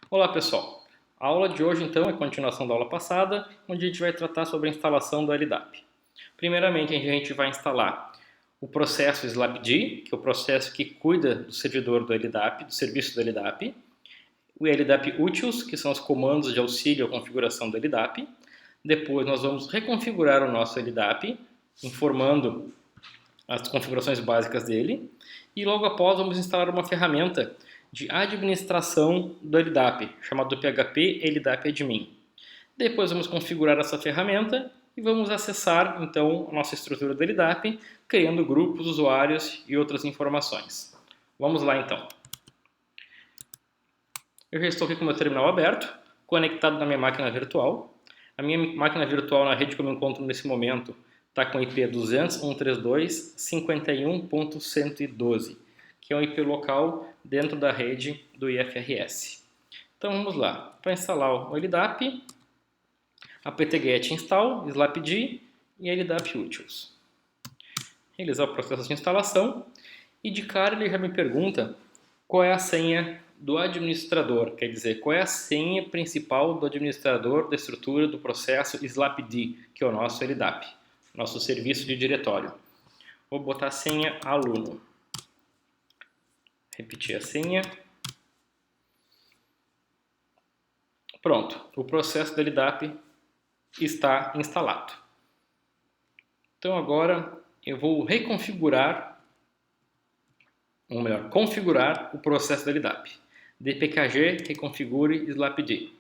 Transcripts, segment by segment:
Olá pessoal, a aula de hoje então é a continuação da aula passada, onde a gente vai tratar sobre a instalação do LDAP. Primeiramente a gente vai instalar o processo SLAPD, que é o processo que cuida do servidor do LDAP, do serviço do LDAP, o LDAP Utils, que são os comandos de auxílio à configuração do LDAP. Depois nós vamos reconfigurar o nosso LDAP, informando as configurações básicas dele, e logo após vamos instalar uma ferramenta de administração do LDAP, chamado PHP LDAP Admin. Depois vamos configurar essa ferramenta e vamos acessar então a nossa estrutura do LDAP, criando grupos, usuários e outras informações. Vamos lá então. Eu já estou aqui com o meu terminal aberto, conectado na minha máquina virtual. A minha máquina virtual na rede que eu me encontro nesse momento está com IP 200.132.51.112, que é um IP local dentro da rede do IFRS. Então vamos lá. Para instalar o LDAP, apt-get install, slapd e LDAP utils. Realizar o processo de instalação e de cara ele já me pergunta qual é a senha do administrador, quer dizer, qual é a senha principal do administrador da estrutura do processo slapd, que é o nosso LDAP, nosso serviço de diretório. Vou botar a senha aluno. Repetir a senha. Pronto, o processo do LDAP está instalado. Então agora eu vou reconfigurar, ou melhor, configurar o processo do LDAP. dpkg reconfigure slapd.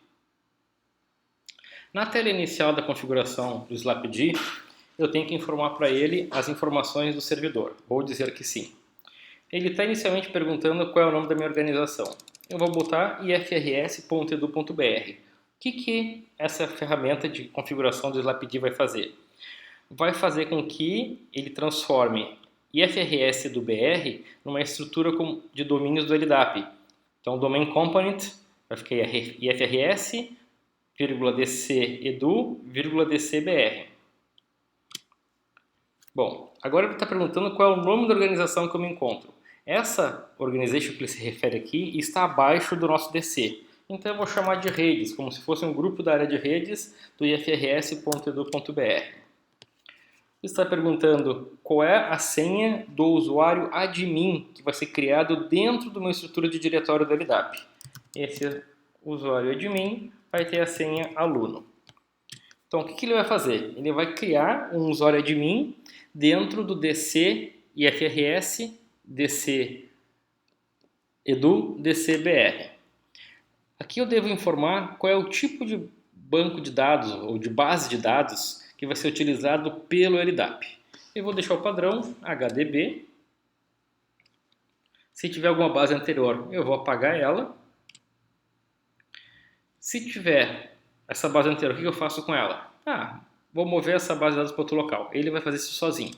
Na tela inicial da configuração do slapd, eu tenho que informar para ele as informações do servidor. Vou dizer que sim. Ele está inicialmente perguntando qual é o nome da minha organização. Eu vou botar ifrs.edu.br. O que essa ferramenta de configuração do slapd vai fazer? Vai fazer com que ele transforme IFRS do BR numa estrutura de domínios do LDAP. Então, o domain component vai ficar IFRS, DC edu, DC BR. Bom, agora ele está perguntando qual é o nome da organização que eu me encontro. Essa organization que ele se refere aqui está abaixo do nosso DC. Então eu vou chamar de redes, como se fosse um grupo da área de redes do ifrs.edu.br. Está perguntando qual é a senha do usuário admin que vai ser criado dentro de uma estrutura de diretório do LDAP. Esse usuário admin vai ter a senha aluno. Então, o que ele vai fazer? Ele vai criar um usuário admin dentro do DC IFRS, DC Edu, DC BR. Aqui eu devo informar qual é o tipo de banco de dados ou de base de dados que vai ser utilizado pelo LDAP. Eu vou deixar o padrão HDB. Se tiver alguma base anterior, eu vou apagar ela. Se tiver essa base anterior, o que eu faço com ela? Vou mover essa base de dados para outro local. Ele vai fazer isso sozinho.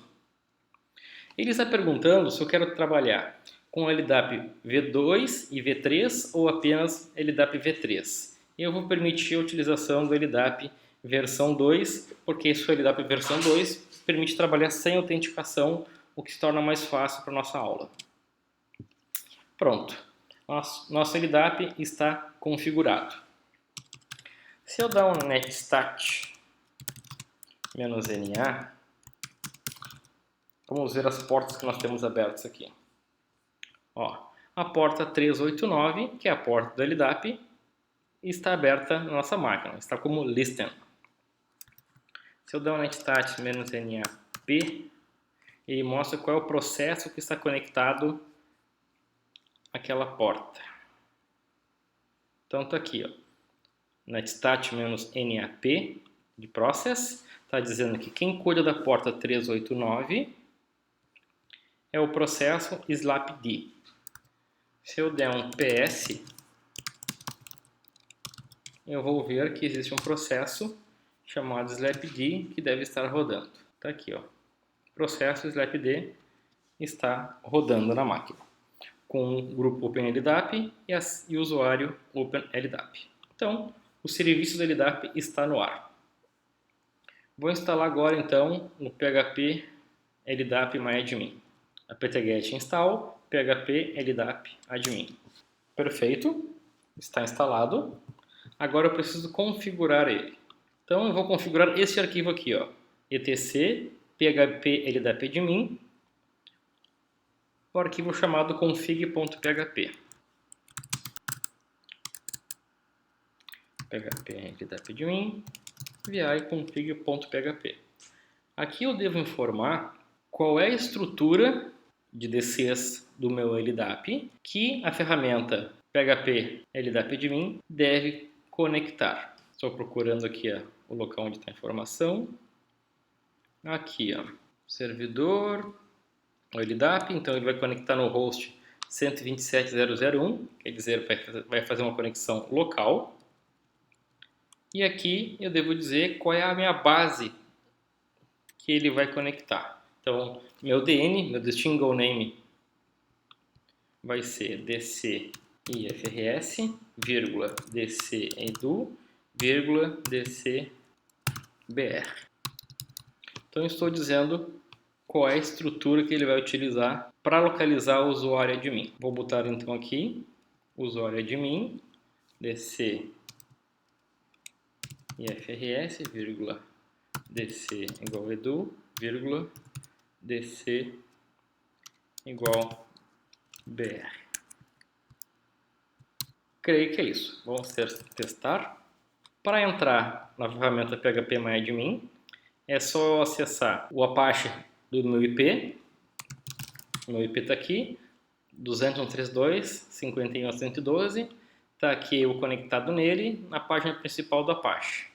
Ele está perguntando se eu quero trabalhar com LDAP V2 e V3 ou apenas LDAP V3. Eu vou permitir a utilização do LDAP versão 2, porque esse LDAP versão 2 permite trabalhar sem autenticação, o que se torna mais fácil para a nossa aula. Pronto, nosso LDAP está configurado. Se eu dar um netstat -na, vamos ver as portas que nós temos abertas aqui. A porta 389, que é a porta do LDAP, está aberta na nossa máquina, está como listen. Se eu der um netstat -nap, ele mostra qual é o processo que está conectado àquela porta. Então está aqui, netstat -nap de process, está dizendo que quem cuida da porta 389 é o processo slapd. Se eu der um ps, eu vou ver que existe um processo chamado slapd que deve estar rodando. Está aqui, o processo slapd está rodando na máquina, com o grupo OpenLDAP e o usuário OpenLDAP. Então, o serviço do LDAP está no ar. Vou instalar agora, então, no PHP LDAP MyAdmin. apt-get install php LDAP admin. Perfeito. está instalado. Agora eu preciso configurar ele. Então eu vou configurar esse arquivo aqui, ó, etc php ldapdmin, o arquivo chamado config.php. php ldapdmin vi config.php. Aqui eu devo informar qual é a estrutura de DCs do meu LDAP que a ferramenta php ldapdmin deve conectar. Estou procurando aqui ó, o local onde está a informação. Aqui, ó, servidor, o LDAP, então ele vai conectar no host 127.0.0.1, quer dizer, vai fazer uma conexão local. E aqui eu devo dizer qual é a minha base que ele vai conectar. Então, meu DN, meu Distinguished Name, vai ser dc ifrs, vírgula, dc edu, vírgula, dc br. Então, estou dizendo qual é a estrutura que ele vai utilizar para localizar o usuário admin. Vou botar então aqui, usuário admin, dc ifrs, vírgula, dc igual edu, vírgula, dc igual br. Creio que é isso. Vamos testar. Para entrar na ferramenta phpMyAdmin, é só acessar o Apache do meu IP. O meu IP está aqui, 201.32.51.112. Está aqui eu conectado nele, na página principal do Apache.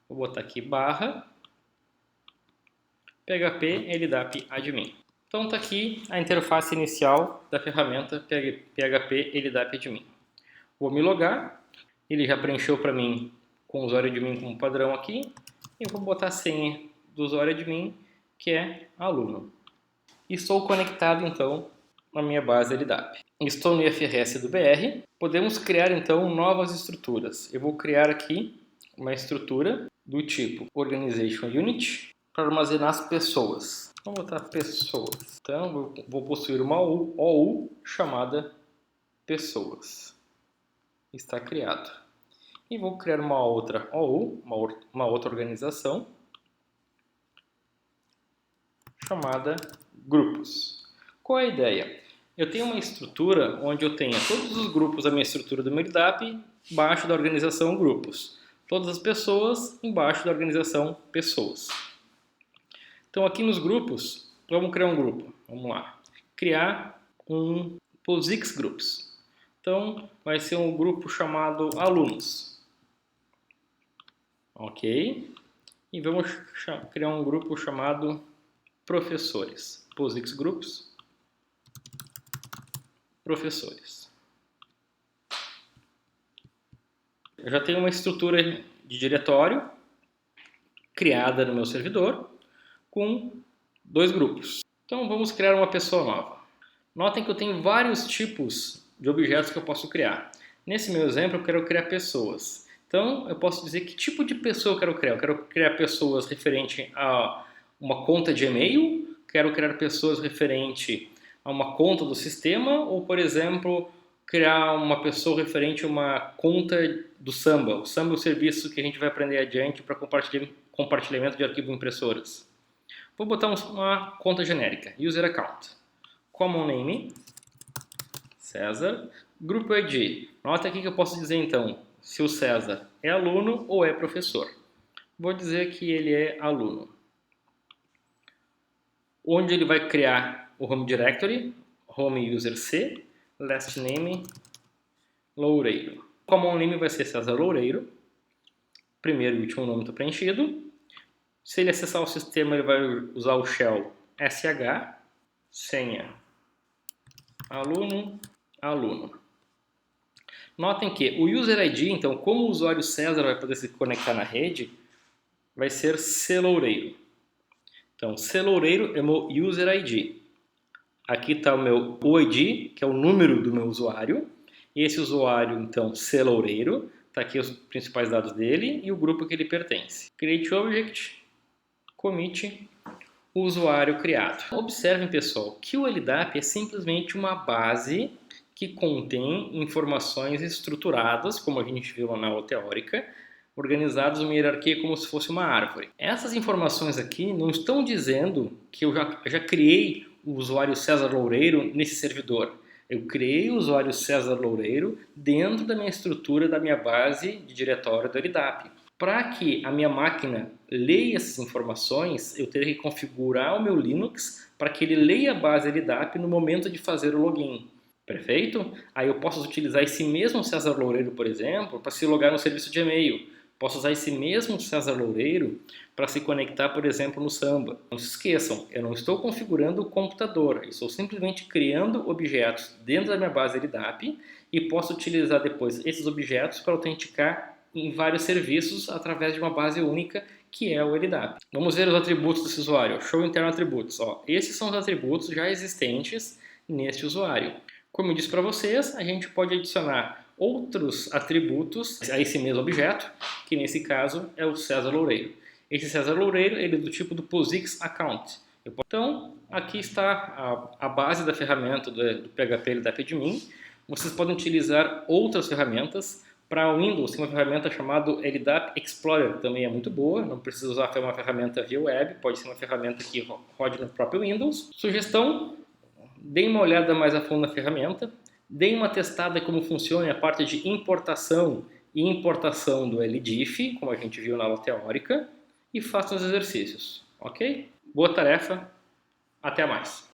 Vou botar aqui barra php ldap admin. Então está aqui a interface inicial da ferramenta php ldap admin. Vou me logar, ele já preencheu para mim com o usuário admin como padrão aqui. E vou botar a senha do usuário admin, que é aluno. Estou conectado então na minha base LDAP. Estou no IFRS do BR. Podemos criar então novas estruturas. Eu vou criar aqui uma estrutura do tipo Organization Unit para armazenar as pessoas. Vamos botar pessoas. Então vou possuir uma OU chamada pessoas. Está criado. E vou criar uma outra OU, uma outra organização chamada grupos. Qual é a ideia? Eu tenho uma estrutura onde eu tenho todos os grupos da minha estrutura do meu LDAP embaixo da organização grupos. Todas as pessoas embaixo da organização pessoas. Então aqui nos grupos, vamos criar um grupo. Vamos lá. Criar um POSIX Groups. Então vai ser um grupo chamado alunos. Ok. E vamos criar um grupo chamado professores. POSIX Groups. Professores. Eu já tenho uma estrutura de diretório criada no meu servidor com dois grupos. Então vamos criar uma pessoa nova. Notem que eu tenho vários tipos de objetos que eu posso criar. Nesse meu exemplo eu quero criar pessoas. Então eu posso dizer que tipo de pessoa eu quero criar. Eu quero criar pessoas referente a uma conta de e-mail, quero criar pessoas referente a uma conta do sistema ou, por exemplo, criar uma pessoa referente a uma conta do Samba. O Samba é o serviço que a gente vai aprender adiante para compartilhamento de arquivo em impressoras. Vou botar uma conta genérica, user account. Common name, César. Grupo ID. Nota aqui que eu posso dizer então se o César é aluno ou é professor. Vou dizer que ele é aluno. Onde ele vai criar o home directory, home user C, last name, Loureiro. Common name vai ser César Loureiro. Primeiro e último nome está preenchido. Se ele acessar o sistema, ele vai usar o shell sh, senha, aluno, aluno. Notem que o user ID, então, como o usuário César vai poder se conectar na rede, vai ser cloureiro. Então, cloureiro é o meu user ID. Aqui está o meu UID, que é o número do meu usuário. E esse usuário, então, cloureiro, está aqui os principais dados dele e o grupo que ele pertence. Create Object, commit, usuário criado. Observem, pessoal, que o LDAP é simplesmente uma base que contém informações estruturadas, como a gente viu na aula teórica, organizadas numa hierarquia como se fosse uma árvore. Essas informações aqui não estão dizendo que eu já criei o usuário César Loureiro nesse servidor. Eu criei o usuário César Loureiro dentro da minha estrutura da minha base de diretório do LDAP. Para que a minha máquina leia essas informações, eu teria que configurar o meu Linux para que ele leia a base LDAP no momento de fazer o login. Perfeito? Aí eu posso utilizar esse mesmo César Loureiro, por exemplo, para se logar no serviço de e-mail. Posso usar esse mesmo César Loureiro para se conectar, por exemplo, no Samba. Não se esqueçam, eu não estou configurando o computador, eu estou simplesmente criando objetos dentro da minha base LDAP e posso utilizar depois esses objetos para autenticar em vários serviços através de uma base única que é o LDAP. Vamos ver os atributos desse usuário. Show interno atributos. Esses são os atributos já existentes neste usuário. Como eu disse para vocês, a gente pode adicionar outros atributos a esse mesmo objeto, que nesse caso é o César Loureiro. Esse César Loureiro ele é do tipo do POSIX Account. Então, aqui está a base da ferramenta do PHP LDAP-admin. Vocês podem utilizar outras ferramentas. Para o Windows, tem uma ferramenta chamada LDAP Explorer, também é muito boa. Não precisa usar uma ferramenta via web, pode ser uma ferramenta que rode no próprio Windows. Sugestão: deem uma olhada mais a fundo na ferramenta, deem uma testada como funciona a parte de importação e importação do LDIF, como a gente viu na aula teórica, e façam os exercícios, ok? Boa tarefa, até mais!